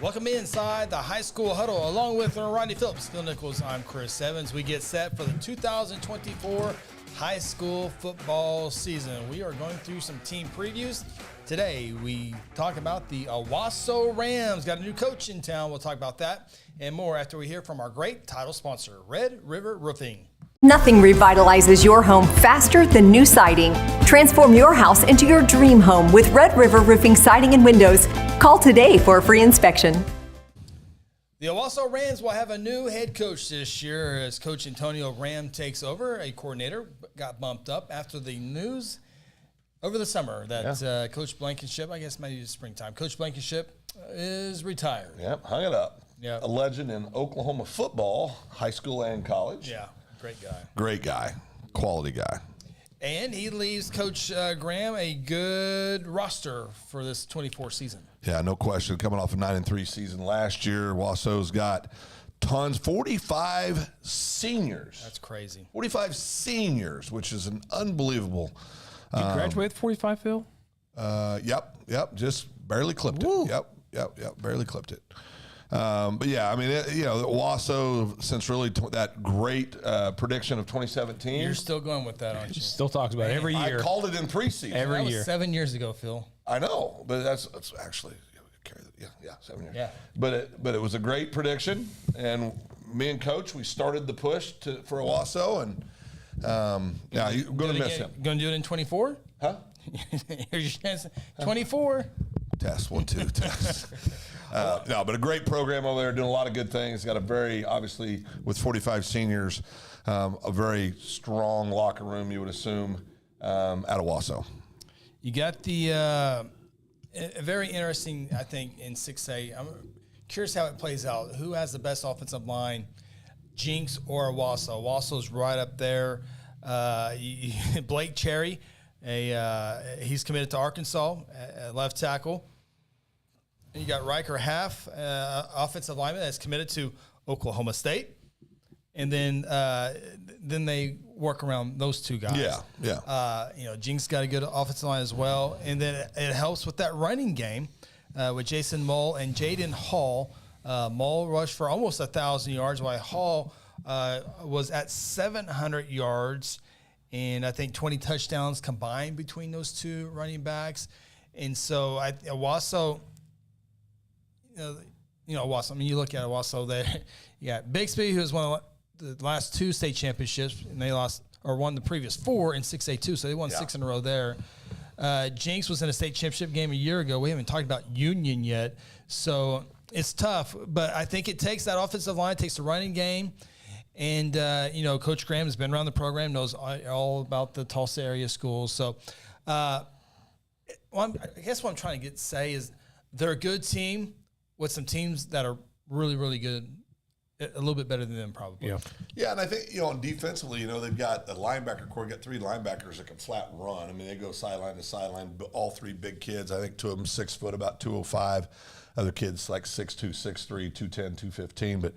Welcome inside the high school huddle, along with Ronnie Phillips, Phil Nichols. I'm Chris Evans. We get set for the 2024 high school football season. We are going through some team previews. Today, we talk about the Owasso Rams. Got a new coach in town. We'll talk about that and more after we hear from our great title sponsor, Red River Roofing. Nothing revitalizes your home faster than new siding. Transform your house into your dream home with Red River Roofing Siding and Windows. Call today for a free inspection. The Owasso Rams will have a new head coach this year as Coach Antonio Ram takes over. A coordinator got bumped up after the news over the summer that Coach Blankenship, I guess maybe it's springtime, Coach Blankenship is retired. Yep, hung it up. Yep. A legend in Oklahoma football, high school and college. Yeah, great guy. Great guy, quality guy. And he leaves Coach Graham a good roster for this 24 season. Yeah, no question. Coming off a 9-3 season last year, Wasso's got tons, 45 seniors. That's crazy. 45 seniors, which is an unbelievable. You graduated 45, Phil? Yep. Just barely clipped it. Yep. Barely clipped it. But yeah, I mean, Owasso, since really that great prediction of 2017. You're still going with that, aren't you? Still talks about it every year. I called it in preseason. Every year. 7 years ago, Phil. I know, but that's actually 7 years. Yeah. But it was a great prediction, and me and Coach, we started the push for Owasso, and you're going to miss him. Going to do it in 24? Huh? Here's your chance. 24. Test 1 2 test. No, but a great program over there, doing a lot of good things. Got a very, obviously, with 45 seniors, a very strong locker room, you would assume, at Owasso. You got the very interesting, I think, in 6A. I'm curious how it plays out. Who has the best offensive line, Jinx or Owasso? Owasso's right up there. Blake Cherry, he's committed to Arkansas, left tackle. And you got Riker Half, offensive lineman that's committed to Oklahoma State. And then they work around those two guys. Yeah. Jinx got a good offensive line as well. And then it helps with that running game with Jason Mull and Jaden Hall. Mull rushed for almost 1,000 yards, while Hall was at 700 yards and I think 20 touchdowns combined between those two running backs. And so Owasso, Owasso, I mean, you look at Owasso there. You got Bixby, who was one of the last two state championships, and they won the previous 4 in 6A2, so they won 6 in a row there. Jinx was in a state championship game a year ago. We haven't talked about Union yet, so it's tough. But I think it takes that offensive line, it takes the running game, and Coach Graham has been around the program, knows all about the Tulsa area schools. So, I guess what I'm trying to say is they're a good team with some teams that are really, really good. A little bit better than them, probably. Yeah, and I think, defensively, they've got a linebacker core. Got 3 linebackers that can flat run. I mean, they go sideline to sideline, all 3 big kids. I think 2 of them 6 foot, about 205. Other kids like 6'2", 6'3", 210, 215. But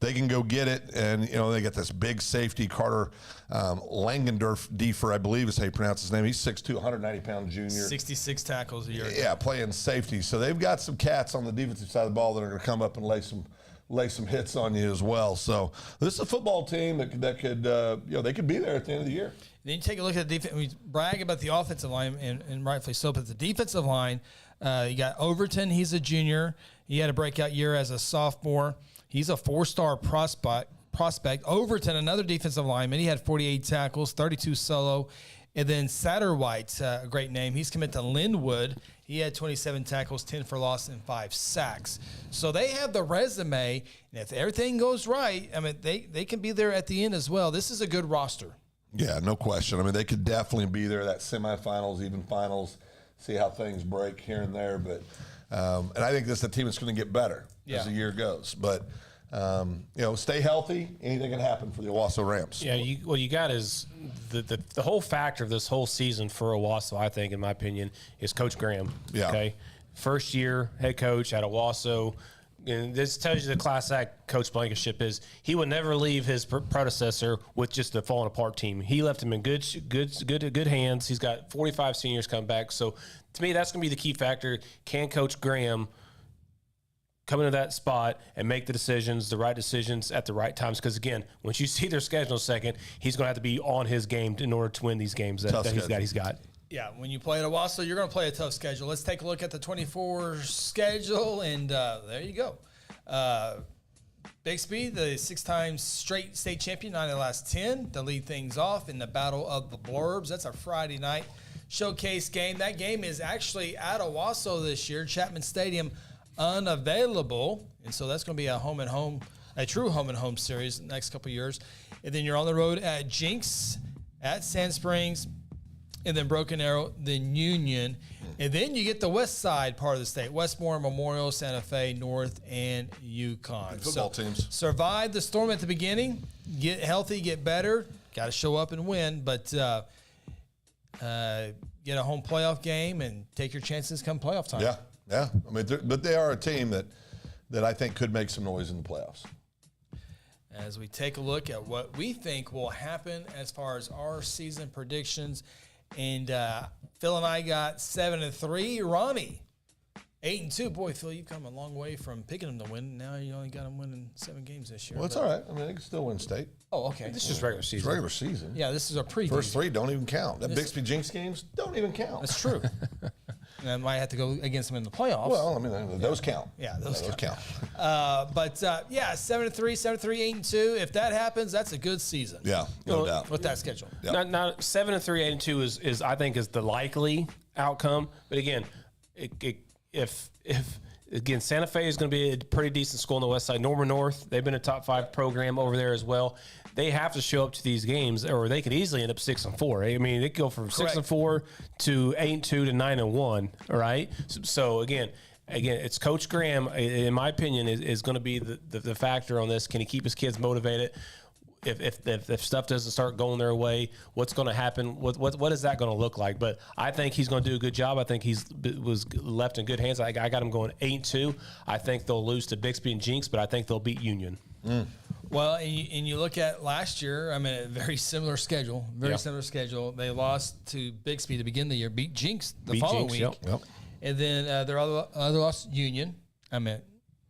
they can go get it, and, they got this big safety, Carter Langendorf, Diefer, I believe is how you pronounce his name. He's 6'2", 190-pound junior. 66 tackles a year. Yeah, playing safety. So they've got some cats on the defensive side of the ball that are going to come up and lay some hits on you as well. So this is a football team that could they could be there at the end of the year. Then you take a look at the defense. We brag about the offensive line, and rightfully so, but the defensive line, you got Overton. He's a junior. He had a breakout year as a sophomore. He's a 4-star prospect. Overton, another defensive lineman. He had 48 tackles, 32 solo. And then Satterwhite, a great name. He's committed to Linwood. He had 27 tackles, 10 for loss, and 5 sacks. So they have the resume, and if everything goes right, I mean, they can be there at the end as well. This is a good roster. Yeah, no question. I mean, they could definitely be there, that semifinals, even finals, see how things break here and there. But and I think this is a team that's going to get better as the year goes. But stay healthy. Anything can happen for the Owasso Rams. Yeah, what you got is the whole factor of this whole season for Owasso, I think, in my opinion, is Coach Graham. Yeah. Okay, first year head coach at Owasso. And this tells you the class act Coach Blankenship is. He would never leave his predecessor with just a falling apart team. He left him in good hands. He's got 45 seniors come back. So to me, that's going to be the key factor. Can Coach Graham come into that spot and make the right decisions at the right times. Because, again, once you see their schedule second, he's going to have to be on his game in order to win these games that he's got. Yeah, when you play at Owasso, you're going to play a tough schedule. Let's take a look at the 24 schedule, and there you go. Bixby, the 6-time straight state champion, 9 of the last 10, to lead things off in the Battle of the Blurbs. That's a Friday night showcase game. That game is actually at Owasso this year, Chapman Stadium, unavailable, and so that's going to be a true home and home series the next couple of years. And then you're on the road at Jinx, at Sand Springs, and then Broken Arrow, then Union. And then you get the west side part of the state, Westmore, Memorial, Santa Fe, North, and Yukon. Football teams. Survive the storm at the beginning, get healthy, get better, got to show up and win, but get a home playoff game and take your chances come playoff time. Yeah. I mean, but they are a team that I think could make some noise in the playoffs. As we take a look at what we think will happen as far as our season predictions, and Phil and I got 7-3. Ronnie, 8-2. Boy, Phil, you've come a long way from picking them to win. Now you only got them winning 7 games this year. Well, it's all right. I mean, they can still win state. Oh, okay. This is regular season. It's regular season. Yeah, this is a preview. First 3 don't even count. That Bixby Jinx games don't even count. That's true. And I might have to go against them in the playoffs. Well, I mean, those count. Yeah, those count. 7-3, 7-3, 8-2. If that happens, that's a good season. Yeah, no doubt. With that schedule. Yep. Now 7-3, 8-2 is I think is the likely outcome. But again, if Santa Fe is going to be a pretty decent school on the west side. Norman North, they've been a top 5 program over there as well. They have to show up to these games, or they could easily end up 6-4. I mean, they could go from 6-4 to 8-2 to 9-1. All right. So again, it's Coach Graham, in my opinion, is going to be the factor on this. Can he keep his kids motivated? If stuff doesn't start going their way, what's going to happen? What is that going to look like? But I think he's going to do a good job. I think was left in good hands. I got him going 8-2. I think they'll lose to Bixby and Jinx, but I think they'll beat Union. Well, and you look at last year, I mean, a very similar schedule. Similar schedule. They lost to Bixby to begin the year, beat Jinx the following week. Yep. And then their other loss, Union. I mean,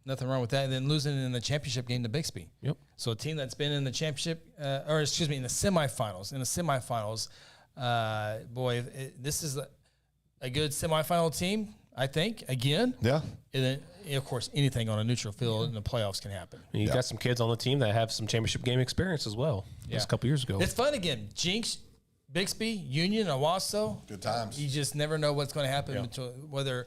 nothing wrong with that. And then losing in the championship game to Bixby. Yep. So a team that's been in the championship, in the semifinals. This is a good semifinal team, I think, again. Yeah. And then, of course, anything on a neutral field in the playoffs can happen. And you got some kids on the team that have some championship game experience as well. Just a couple years ago. It's fun again. Jinx, Bixby, Union, Owasso. Good times. You just never know what's going to happen. Whether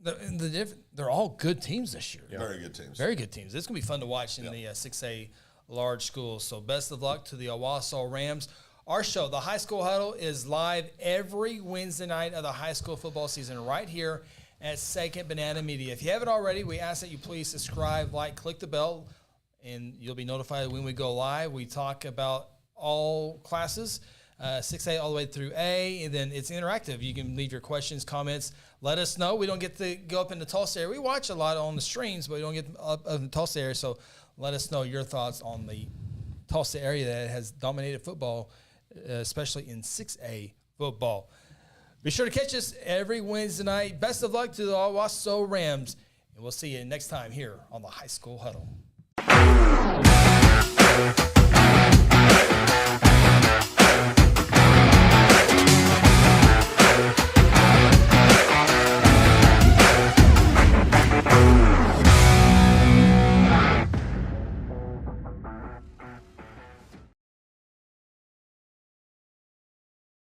they're all good teams this year. Yeah. Very good teams. Very good teams. It's going to be fun to watch in the 6A large schools. So best of luck to the Owasso Rams. Our show, The High School Huddle, is live every Wednesday night of the high school football season right here at Second Banana Media. If you haven't already, we ask that you please subscribe, like, click the bell, and you'll be notified when we go live. We talk about all classes, 6A all the way through A, and then it's interactive. You can leave your questions, comments. Let us know. We don't get to go up in the Tulsa area. We watch a lot on the streams, but we don't get up in the Tulsa area, so let us know your thoughts on the Tulsa area that has dominated football, especially in 6A football. Be sure to catch us every Wednesday night. Best of luck to the Owasso Rams, and we'll see you next time here on the High School Huddle.